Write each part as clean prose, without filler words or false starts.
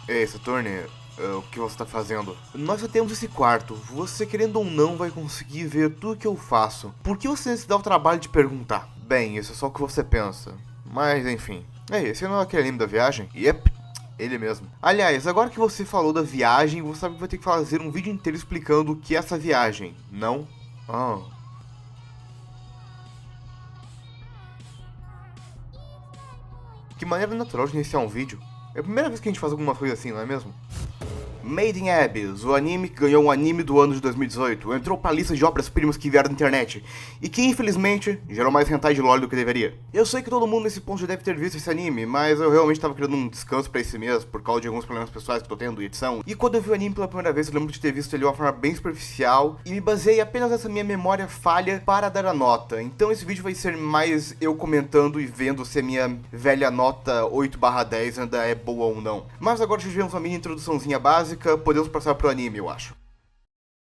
Ei, Saturne, o que você tá fazendo? Nós já temos esse quarto. Você, querendo ou não, vai conseguir ver tudo que eu faço. Por que você se dá o trabalho de perguntar? Bem, isso é só o que você pensa. Mas, enfim. Ei, esse não é aquele anime da viagem? Yep. Ele mesmo. Aliás, agora que você falou da viagem, você sabe que vai ter que fazer um vídeo inteiro explicando o que é essa viagem, não? Ah. Que maneira natural de iniciar um vídeo. É a primeira vez que a gente faz alguma coisa assim, não é mesmo? Made in Abyss, o anime que ganhou o anime do ano de 2018, entrou pra lista de obras-primas que vieram da internet, e que infelizmente gerou mais hentai de LoL do que deveria. Eu sei que todo mundo nesse ponto já deve ter visto esse anime, mas eu realmente tava querendo um descanso pra esse mês, por causa de alguns problemas pessoais que tô tendo e edição, e quando eu vi o anime pela primeira vez eu lembro de ter visto ele de uma forma bem superficial, e me baseei apenas nessa minha memória falha para dar a nota. Então esse vídeo vai ser mais eu comentando e vendo se a minha velha nota 8/10 ainda é boa ou não. Mas agora já tivemos uma mini introduçãozinha básica, podemos passar pro anime, eu acho.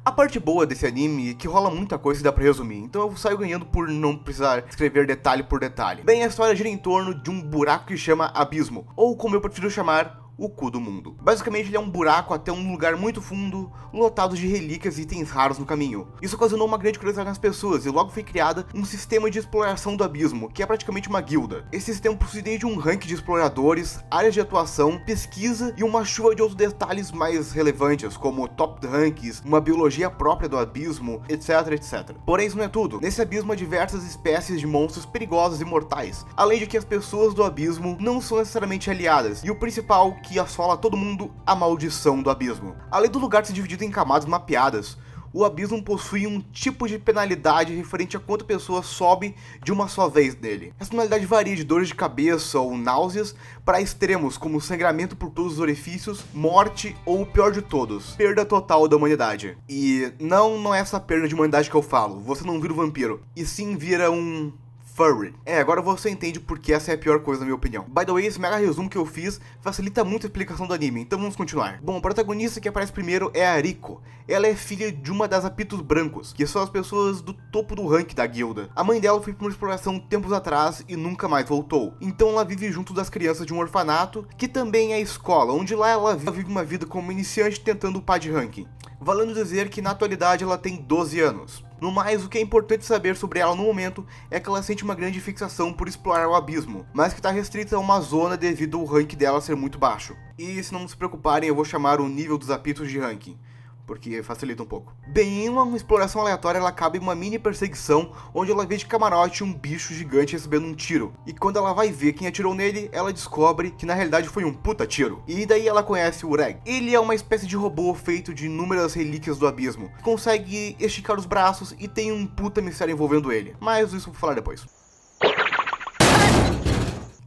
A parte boa desse anime é que rola muita coisa e dá pra resumir, então eu saio ganhando por não precisar escrever detalhe por detalhe. Bem, a história gira em torno de um buraco que chama Abismo, ou como eu prefiro chamar, o cu do mundo. Basicamente ele é um buraco até um lugar muito fundo, lotado de relíquias e itens raros no caminho. Isso ocasionou uma grande curiosidade nas pessoas e logo foi criada um sistema de exploração do abismo, que é praticamente uma guilda. Esse sistema possui desde um ranking de exploradores, áreas de atuação, pesquisa e uma chuva de outros detalhes mais relevantes, como top ranks, uma biologia própria do abismo, etc, etc. Porém isso não é tudo. Nesse abismo há diversas espécies de monstros perigosos e mortais, além de que as pessoas do abismo não são necessariamente aliadas, e o principal que assola todo mundo, a maldição do abismo. Além do lugar ser dividido em camadas mapeadas, o abismo possui um tipo de penalidade referente a quanto a pessoa sobe de uma só vez nele. Essa penalidade varia de dores de cabeça ou náuseas para extremos como sangramento por todos os orifícios, morte ou o pior de todos, perda total da humanidade. E não é essa perda de humanidade que eu falo, você não vira um vampiro, e sim vira um furry. Agora você entende porque essa é a pior coisa na minha opinião. By the way, esse mega resumo que eu fiz facilita muito a explicação do anime, então vamos continuar. Bom, a protagonista que aparece primeiro é a Riko. Ela é filha de uma das Apitos Brancos, que são as pessoas do topo do rank da guilda. A mãe dela foi para uma exploração tempos atrás e nunca mais voltou. Então ela vive junto das crianças de um orfanato, que também é a escola, onde lá ela vive uma vida como iniciante tentando upar de ranking. Valendo dizer que na atualidade ela tem 12 anos. No mais, o que é importante saber sobre ela no momento é que ela sente uma grande fixação por explorar o abismo, mas que está restrita a uma zona devido ao rank dela ser muito baixo. E se não se preocuparem, eu vou chamar o nível dos apitos de ranking, porque facilita um pouco. Bem, em uma exploração aleatória ela acaba em uma mini perseguição, onde ela vê de camarote um bicho gigante recebendo um tiro. E quando ela vai ver quem atirou nele, ela descobre que na realidade foi um puta tiro. E daí ela conhece o Reg. Ele é uma espécie de robô feito de inúmeras relíquias do abismo. Consegue esticar os braços e tem um puta mistério envolvendo ele. Mas isso eu vou falar depois.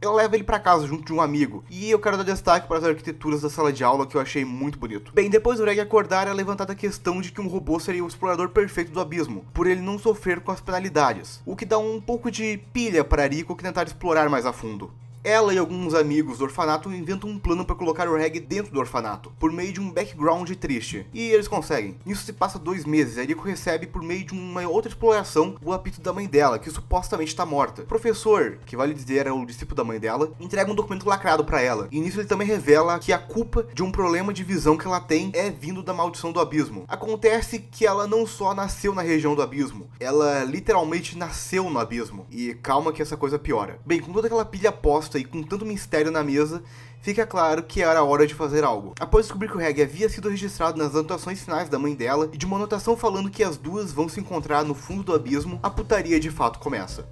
Ela leva ele pra casa junto de um amigo, e eu quero dar destaque para as arquiteturas da sala de aula que eu achei muito bonito. Bem, depois do Reg acordar, é levantada a questão de que um robô seria o explorador perfeito do abismo, por ele não sofrer com as penalidades, o que dá um pouco de pilha para Riko que tentar explorar mais a fundo. Ela e alguns amigos do orfanato inventam um plano para colocar o Reg dentro do orfanato, por meio de um background triste. E eles conseguem. Nisso se passa 2 meses, e a Riko recebe por meio de uma outra exploração o apito da mãe dela, que supostamente está morta. O professor, que vale dizer é o discípulo da mãe dela, entrega um documento lacrado para ela. E nisso ele também revela que a culpa de um problema de visão que ela tem é vindo da maldição do abismo. Acontece que ela não só nasceu na região do abismo, ela literalmente nasceu no abismo. E calma que essa coisa piora. Bem, com toda aquela pilha posta e com tanto mistério na mesa, fica claro que era hora de fazer algo. Após descobrir que o Reg havia sido registrado nas anotações finais da mãe dela e de uma anotação falando que as duas vão se encontrar no fundo do abismo, a putaria de fato começa.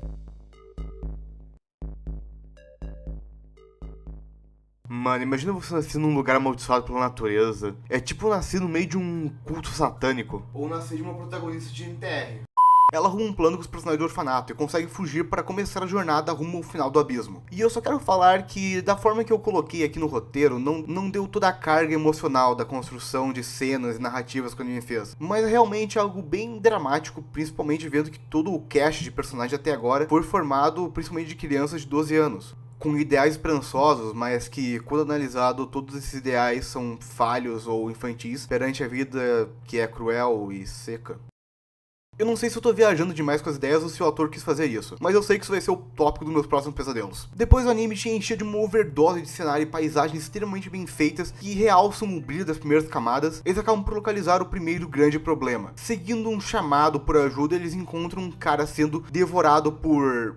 Mano, imagina você nascer num lugar amaldiçoado pela natureza. É tipo nascer no meio de um culto satânico. Ou nascer de uma protagonista de NTR. Ela arruma um plano com os personagens do orfanato e consegue fugir para começar a jornada rumo ao final do abismo. E eu só quero falar que, da forma que eu coloquei aqui no roteiro, não deu toda a carga emocional da construção de cenas e narrativas que o anime fez. Mas é realmente algo bem dramático, principalmente vendo que todo o cast de personagens até agora foi formado principalmente de crianças de 12 anos. Com ideais esperançosos, mas que, quando analisado, todos esses ideais são falhos ou infantis perante a vida que é cruel e seca. Eu não sei se eu tô viajando demais com as ideias ou se o autor quis fazer isso, mas eu sei que isso vai ser o tópico dos meus próximos pesadelos. Depois o anime te enchia de uma overdose de cenário e paisagens extremamente bem feitas que realçam o brilho das primeiras camadas. Eles acabam por localizar o primeiro grande problema. Seguindo um chamado por ajuda, eles encontram um cara sendo devorado por...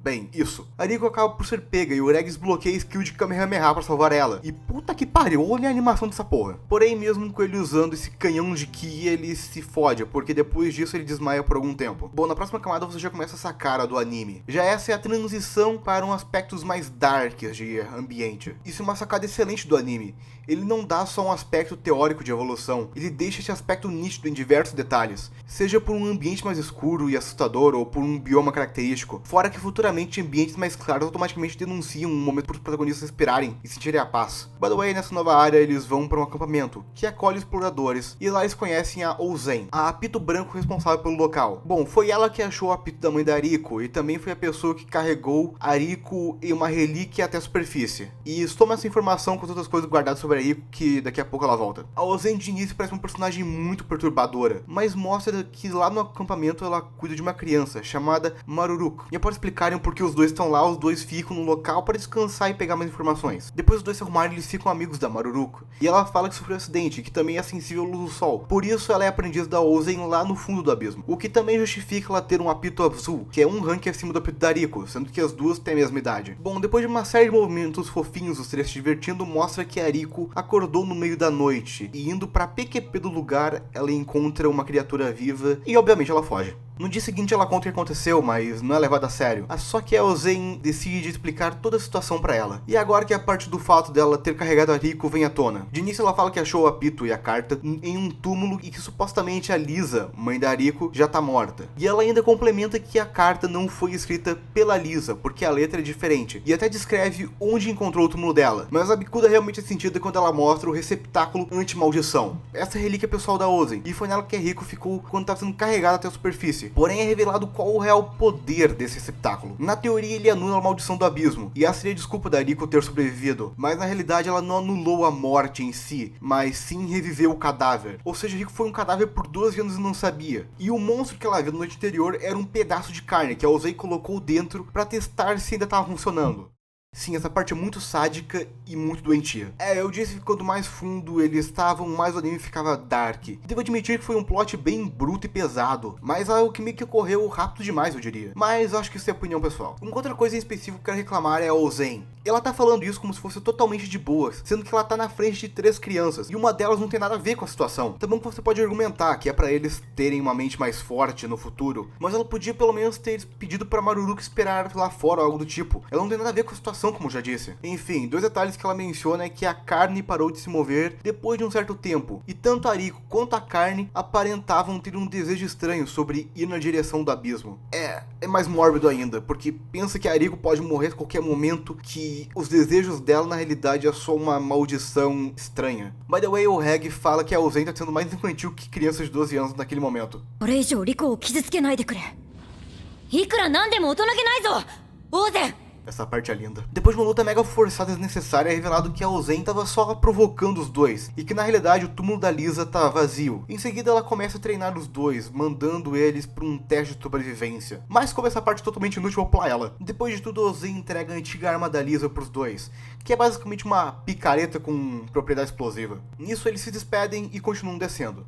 bem, isso. A Riko acaba por ser pega e o Reg desbloqueia a skill de Kamehameha pra salvar ela. E puta que pariu, olha a animação dessa porra. Porém, mesmo com ele usando esse canhão de Ki, ele se fode, porque depois disso ele desmaia por algum tempo. Bom, na próxima camada você já começa essa cara do anime. Já essa é a transição para um aspectos mais darks de ambiente. Isso é uma sacada excelente do anime. Ele não dá só um aspecto teórico de evolução, ele deixa esse aspecto nítido em diversos detalhes, seja por um ambiente mais escuro e assustador ou por um bioma característico, fora que futuramente ambientes mais claros automaticamente denunciam um momento para os protagonistas respirarem e sentirem a paz. By the way, nessa nova área eles vão para um acampamento, que acolhe exploradores, e lá eles conhecem a Ouzen, a apito branco responsável pelo local. Bom, foi ela que achou o apito da mãe da Riko, e também foi a pessoa que carregou a Riko em uma relíquia até a superfície. E toma essa informação com as outras coisas guardadas sobre a Riko, que daqui a pouco ela volta. A Ouzen de início parece uma personagem muito perturbadora, mas mostra que lá no acampamento ela cuida de uma criança, chamada Maruruko. E após explicarem por que os dois estão lá, os dois ficam no local para descansar e pegar mais informações. Depois os dois se arrumarem, eles ficam amigos da Maruruko. E ela fala que sofreu um acidente, que também é sensível à luz do sol. Por isso ela é aprendiz da Ouzen lá no fundo do abismo. O que também justifica ela ter um apito azul, que é um rank acima do apito da Riko, sendo que as duas têm a mesma idade. Bom, depois de uma série de movimentos fofinhos, os três se divertindo, mostra que a Riko acordou no meio da noite. E indo pra PQP do lugar, ela encontra uma criatura viva e obviamente ela foge. No dia seguinte ela conta o que aconteceu, mas não é levado a sério. Só que a Ouzen decide explicar toda a situação pra ela. E agora que a parte do fato dela ter carregado a Riko vem à tona. De início ela fala que achou o apito e a carta em um túmulo e que supostamente a Lisa, mãe da Riko, já tá morta. E ela ainda complementa que a carta não foi escrita pela Lisa, porque a letra é diferente. E até descreve onde encontrou o túmulo dela. Mas a bicuda realmente é sentida quando ela mostra o receptáculo anti-maldição. Essa relíquia é pessoal da Ouzen. E foi nela que a Riko ficou quando estava sendo carregada até a superfície. Porém é revelado qual o real poder desse receptáculo. Na teoria ele anula a maldição do abismo, e essa seria a desculpa da Riko ter sobrevivido, mas na realidade ela não anulou a morte em si, mas sim reviveu o cadáver. Ou seja, Riko foi um cadáver por 12 anos e não sabia. E o monstro que ela viu na noite anterior era um pedaço de carne que a Ouzen colocou dentro para testar se ainda estava funcionando. Sim, essa parte é muito sádica e muito doentia. Eu disse que quanto mais fundo eles estavam, mais o anime ficava dark. Devo admitir que foi um plot bem bruto e pesado, mas algo que meio que ocorreu rápido demais, eu diria. Mas acho que isso é opinião pessoal. Uma outra coisa em específico que eu quero reclamar é a Ouzen. Ela tá falando isso como se fosse totalmente de boas, sendo que ela tá na frente de 3 crianças, e uma delas não tem nada a ver com a situação. Também você pode argumentar que é pra eles terem uma mente mais forte no futuro, mas ela podia pelo menos ter pedido pra Maruruko esperar lá fora ou algo do tipo. Ela não tem nada a ver com a situação, como já disse. Enfim, 2 detalhes que ela menciona é que a carne parou de se mover depois de um certo tempo, e tanto a Riko quanto a carne aparentavam ter um desejo estranho sobre ir na direção do abismo. É mais mórbido ainda, porque pensa que a Riko pode morrer a qualquer momento, que os desejos dela na realidade é só uma maldição estranha. By the way, o Reg fala que a Ouzen tá sendo mais infantil que crianças de 12 anos naquele momento. Essa parte é linda. Depois de uma luta mega forçada e desnecessária, é revelado que a Ouzen tava só provocando os dois, e que na realidade o túmulo da Lisa tá vazio. Em seguida ela começa a treinar os dois, mandando eles pra um teste de sobrevivência. Mas como essa parte é totalmente inútil pra ela. Depois de tudo, a Ouzen entrega a antiga arma da Lisa pros dois, que é basicamente uma picareta com propriedade explosiva. Nisso eles se despedem e continuam descendo.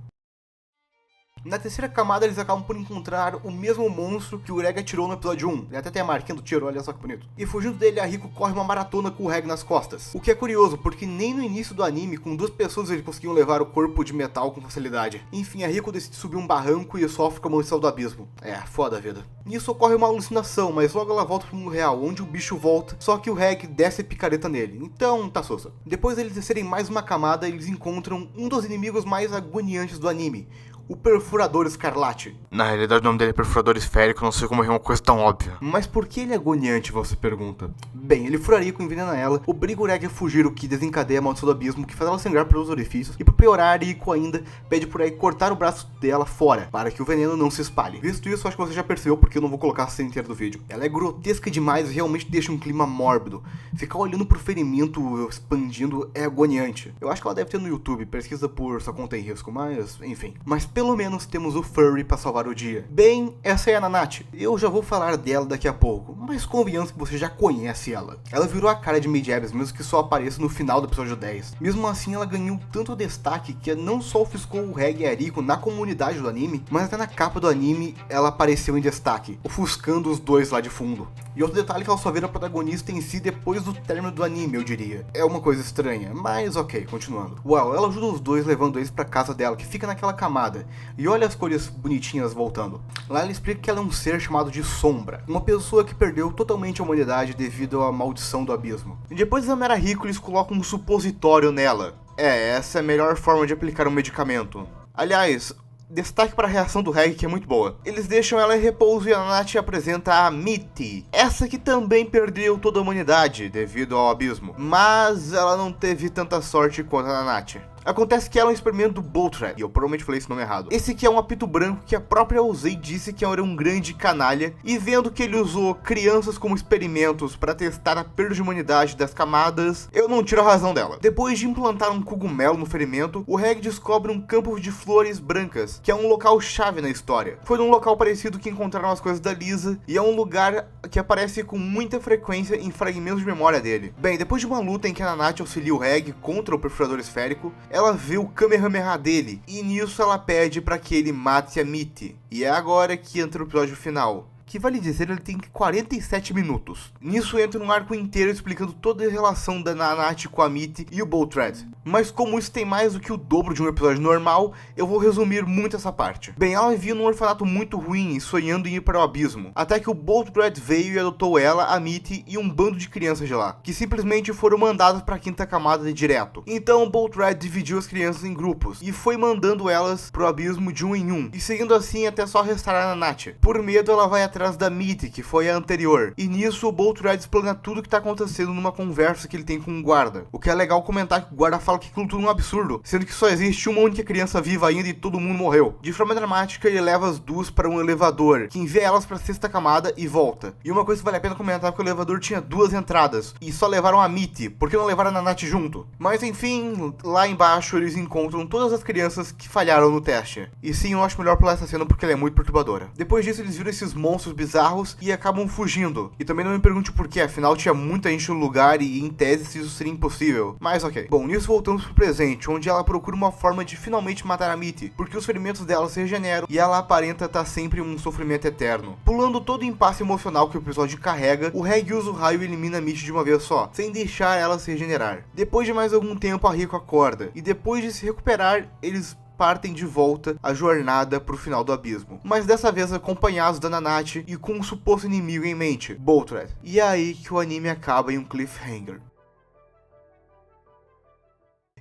Na terceira camada eles acabam por encontrar o mesmo monstro que o Reg atirou no episódio 1. Ele até tem a marquinha do tiro, olha só que bonito. E fugindo dele, a Riko corre uma maratona com o Reg nas costas. O que é curioso, porque nem no início do anime, com 2 pessoas eles conseguiam levar o corpo de metal com facilidade. Enfim, a Riko decide subir um barranco e sofre com a maldição do abismo. Foda a vida. Nisso ocorre uma alucinação, mas logo ela volta pro mundo real, onde o bicho volta, só que o Reg desce a picareta nele. Então, tá sussa. Depois deles descerem mais uma camada, eles encontram um dos inimigos mais agoniantes do anime, o Perfurador Escarlate. Na realidade o nome dele é Perfurador Esférico, não sei como é uma coisa tão óbvia. Mas por que ele é agoniante, você pergunta? Bem, ele fura a Riko, envenena ela, obriga o Reg a fugir, o que desencadeia a maldição do abismo, que faz ela sangrar pelos orifícios, e pra piorar, a Riko ainda pede por aí cortar o braço dela fora, para que o veneno não se espalhe. Visto isso, acho que você já percebeu porque eu não vou colocar a cena inteira do vídeo. Ela é grotesca demais e realmente deixa um clima mórbido. Ficar olhando pro ferimento expandindo é agoniante. Eu acho que ela deve ter no YouTube, pesquisa por Sua Conta em Risco, mas enfim. Mas pelo menos temos o Furry pra salvar o dia. Bem, essa é a Nanate. Eu já vou falar dela daqui a pouco, mas convenhamos que você já conhece ela. Ela virou a cara de Made in Abyss, mesmo que só apareça no final do episódio 10. Mesmo assim, ela ganhou tanto destaque que não só ofuscou o Reg e a Ariko na comunidade do anime, mas até na capa do anime ela apareceu em destaque, ofuscando os dois lá de fundo. E outro detalhe é que ela só vira protagonista em si depois do término do anime, eu diria. É uma coisa estranha, mas ok, continuando. Uau, ela ajuda os dois levando eles pra casa dela, que fica naquela camada. E olha as cores bonitinhas voltando. Lá ela explica que ela é um ser chamado de Sombra, uma pessoa que perdeu totalmente a humanidade devido à maldição do abismo. E depois de examinar a Rico, eles colocam um supositório nela. Essa é a melhor forma de aplicar um medicamento. Aliás, destaque para a reação do Reg, que é muito boa. Eles deixam ela em repouso e a Nanate apresenta a Mitty, essa que também perdeu toda a humanidade devido ao abismo, mas ela não teve tanta sorte quanto a Nanate. Acontece que ela é um experimento do Boltred, e eu provavelmente falei esse nome errado. Esse aqui é um apito branco que a própria Uzei disse que era um grande canalha, e vendo que ele usou crianças como experimentos para testar a perda de humanidade das camadas, eu não tiro a razão dela. Depois de implantar um cogumelo no ferimento, o Reg descobre um campo de flores brancas, que é um local chave na história. Foi num local parecido que encontraram as coisas da Lisa, e é um lugar que aparece com muita frequência em fragmentos de memória dele. Bem, depois de uma luta em que a Nanate auxilia o Reg contra o perfurador esférico, ela vê o Kamehameha dele, e nisso ela pede para que ele mate a Mitty. E é agora que entra o episódio final, que vale dizer, ele tem 47 minutos. Nisso entra um arco inteiro explicando toda a relação da Nanate com a Mitty e o Boltred. Mas como isso tem mais do que o dobro de um episódio normal, eu vou resumir muito essa parte. Bem, ela vivia num orfanato muito ruim, sonhando em ir para o abismo, até que o Boltred veio e adotou ela, a Mitty e um bando de crianças de lá, que simplesmente foram mandadas para a quinta camada de direto. Então o Boltred dividiu as crianças em grupos, e foi mandando elas pro abismo de um em um, e seguindo assim até só restar a Nanate. Por medo, ela vai atrás da Mitty, que foi a anterior, e nisso o Boltred explana tudo o que tá acontecendo numa conversa que ele tem com um guarda. O que é legal comentar que o guarda fala que aquilo tudo é um absurdo, sendo que só existe uma única criança viva ainda e todo mundo morreu. De forma dramática, ele leva as duas para um elevador, que envia elas para a sexta camada e volta. E uma coisa que vale a pena comentar é que o elevador tinha duas entradas, e só levaram a Mitty, por que não levaram a Nanate junto? Mas enfim, lá embaixo eles encontram todas as crianças que falharam no teste. E sim, eu acho melhor pular essa cena porque ela é muito perturbadora. Depois disso, eles viram esses monstros bizarros e acabam fugindo. E também não me pergunte por quê, afinal tinha muita gente no lugar e em tese isso seria impossível. Mas ok. Bom, nisso voltamos pro presente, onde ela procura uma forma de finalmente matar a Mitty, porque os ferimentos dela se regeneram e ela aparenta estar sempre em um sofrimento eterno. Pulando todo o impasse emocional que o episódio carrega, o Reg usa o raio e elimina a Mitty de uma vez só, sem deixar ela se regenerar. Depois de mais algum tempo, a Rico acorda, e depois de se recuperar, eles partem de volta a jornada pro final do abismo, mas dessa vez acompanhados da Nanate e com um suposto inimigo em mente, Boltred. E é aí que o anime acaba em um cliffhanger.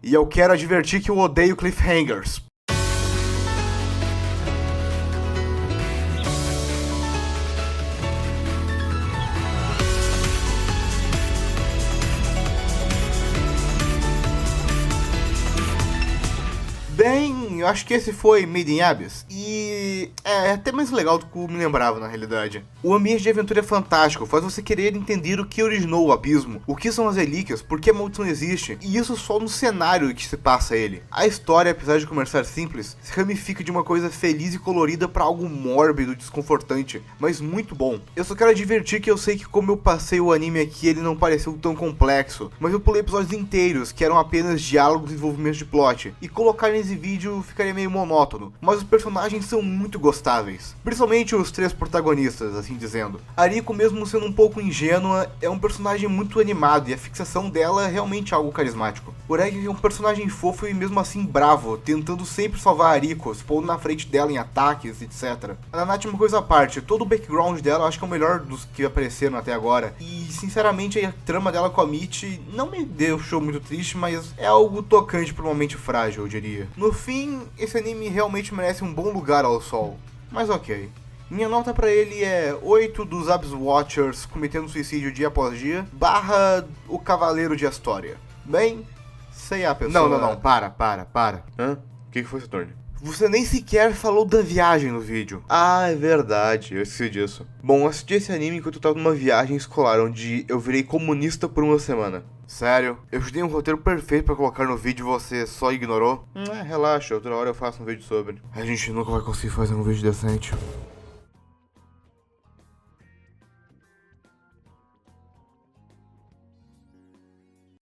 E eu quero advertir que eu odeio cliffhangers. Bem, eu acho que esse foi Made in Abyss, e é até mais legal do que eu me lembrava na realidade. O ambiente de aventura é fantástico, faz você querer entender o que originou o abismo, o que são as relíquias, por que a maldição existe, e isso só no cenário que se passa ele. A história, apesar de começar simples, se ramifica de uma coisa feliz e colorida para algo mórbido, desconfortante, mas muito bom. Eu só quero advertir que eu sei que como eu passei o anime aqui, ele não pareceu tão complexo, mas eu pulei episódios inteiros que eram apenas diálogos e desenvolvimento de plot, e colocar nesse vídeo ficaria meio monótono, mas os personagens são muito gostáveis, principalmente os três protagonistas, assim dizendo. A Rico, mesmo sendo um pouco ingênua, é um personagem muito animado e a fixação dela é realmente algo carismático. O Reg é um personagem fofo e mesmo assim bravo, tentando sempre salvar a Rico, se pondo na frente dela em ataques, etc. A Nanate é uma coisa à parte, todo o background dela eu acho que é o melhor dos que apareceram até agora, e sinceramente a trama dela com a Mitty não me deixou muito triste, mas é algo tocante por um momento frágil, eu diria. No fim, esse anime realmente merece um bom lugar ao sol, mas ok. Minha nota pra ele é 8 dos Abyss Watchers cometendo suicídio dia após dia, / o Cavaleiro de Astoria. Bem, sei a pessoa... Não, para. Hã? O que foi, Saturno? Você nem sequer falou da viagem no vídeo. Ah, é verdade, eu esqueci disso. Bom, eu assisti esse anime enquanto eu tava numa viagem escolar, onde eu virei comunista por uma semana. Sério? Eu te dei um roteiro perfeito pra colocar no vídeo e você só ignorou? Relaxa, outra hora eu faço um vídeo sobre. A gente nunca vai conseguir fazer um vídeo decente.